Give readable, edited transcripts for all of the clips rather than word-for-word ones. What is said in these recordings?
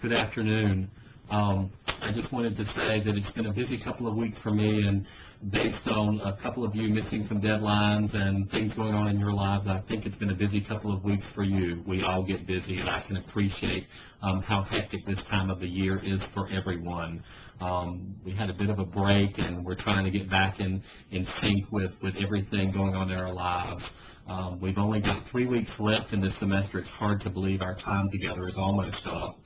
Good afternoon. I just wanted to say that it's been a busy couple of weeks for me, and based on a couple of you missing some deadlines and things going on in your lives, I think it's been a busy couple of weeks for you. We all get busy, and I can appreciate how hectic this time of the year is for everyone. We had a bit of a break, and we're trying to get back in sync with everything going on in our lives. We've only got 3 weeks left in this semester. It's hard to believe our time together is almost up.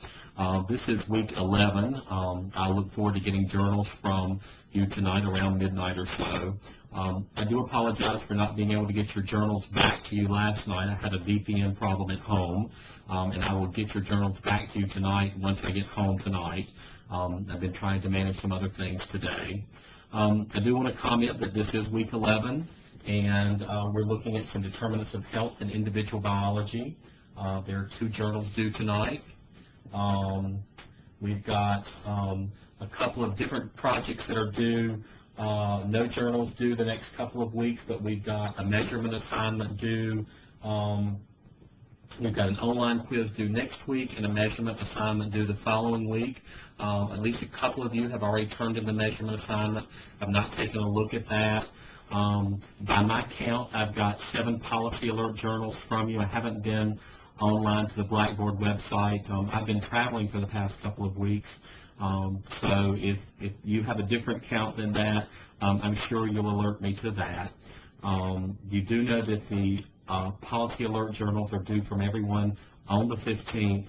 This is week 11. I look forward to getting journals from you tonight around midnight or so. I do apologize for not being able to get your journals back to you last night. I had a VPN problem at home, and I will get your journals back to you tonight once I get home tonight. I've been trying to manage some other things today. I do want to comment that this is week 11, and we're looking at some determinants of health and individual biology. There are 2 journals due tonight. We've got a couple of different projects that are due. No journals due the next couple of weeks, but we've got a measurement assignment due. We've got an online quiz due next week and a measurement assignment due the following week. At least a couple of you have already turned in the measurement assignment. I've not taken a look at that. By my count, I've got 7 policy alert journals from you. I haven't been online to the Blackboard website. I've been traveling for the past couple of weeks, so if you have a different count than that, I'm sure you'll alert me to that. You do know that the policy alert journals are due from everyone on the 15th.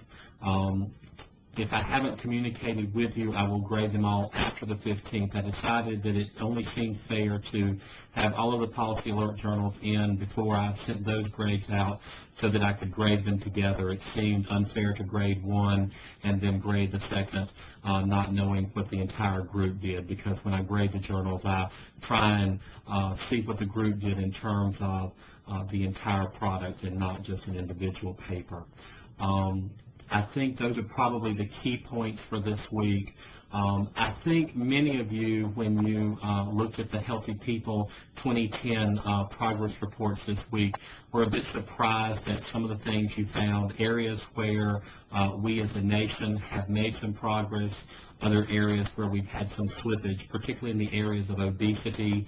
If I haven't communicated with you, I will grade them all after the 15th. I decided that it only seemed fair to have all of the policy alert journals in before I sent those grades out so that I could grade them together. It seemed unfair to grade one and then grade the second, not knowing what the entire group did, because when I grade the journals, I try and see what the group did in terms of the entire product and not just an individual paper. I think those are probably the key points for this week. I think many of you, when you looked at the Healthy People 2010 progress reports this week, were a bit surprised at some of the things you found, areas where we as a nation have made some progress, other areas where we've had some slippage, particularly in the areas of obesity.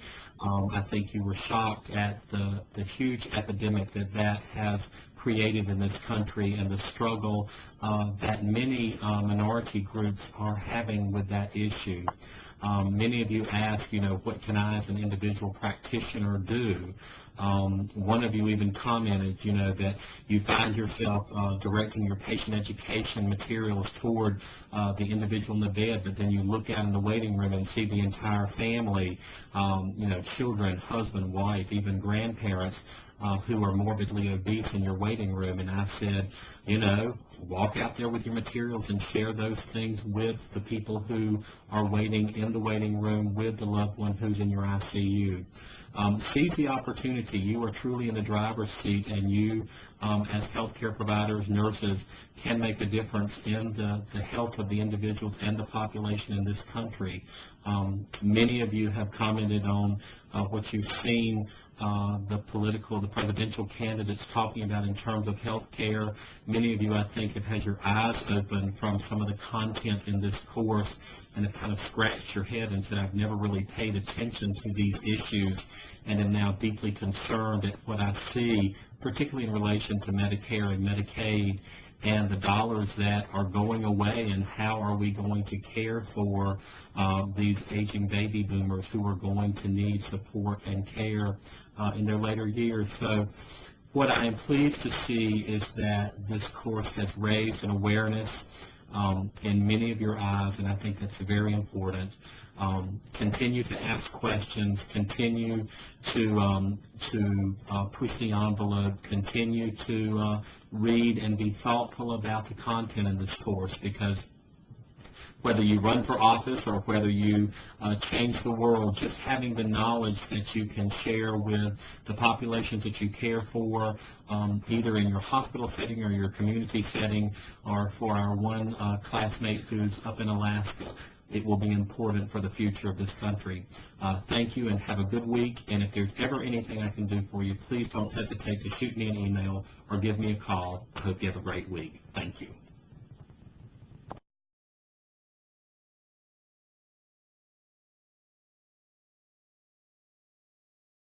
I think you were shocked at the huge epidemic that has created in this country and the struggle that many minority groups are having with that issue. Many of you ask, what can I as an individual practitioner do? One of you even commented, that you find yourself directing your patient education materials toward the individual in the bed, but then you look out in the waiting room and see the entire family, children, husband, wife, even grandparents who are morbidly obese in your waiting room. And I said, walk out there with your materials and share those things with the people who are waiting in the waiting room with the loved one who's in your ICU. Seize the opportunity. You are truly in the driver's seat, and you, as healthcare providers, nurses, can make a difference in the health of the individuals and the population in this country. Many of you have commented on what you've seen the presidential candidates talking about in terms of health care. Many of you, I think, have had your eyes open from some of the content in this course and have kind of scratched your head and said, I've never really paid attention to these issues and am now deeply concerned at what I see, particularly in relation to Medicare and Medicaid and the dollars that are going away, and how are we going to care for these aging baby boomers who are going to need support and care in their later years. So what I am pleased to see is that this course has raised an awareness in many of your eyes, and I think that's very important. Continue to ask questions, continue to push the envelope, continue to read and be thoughtful about the content in this course, because whether you run for office or whether you change the world, just having the knowledge that you can share with the populations that you care for, either in your hospital setting or your community setting, or for our one classmate who's up in Alaska, it will be important for the future of this country. Thank you, and have a good week. And if there's ever anything I can do for you, please don't hesitate to shoot me an email or give me a call. I hope you have a great week. Thank you.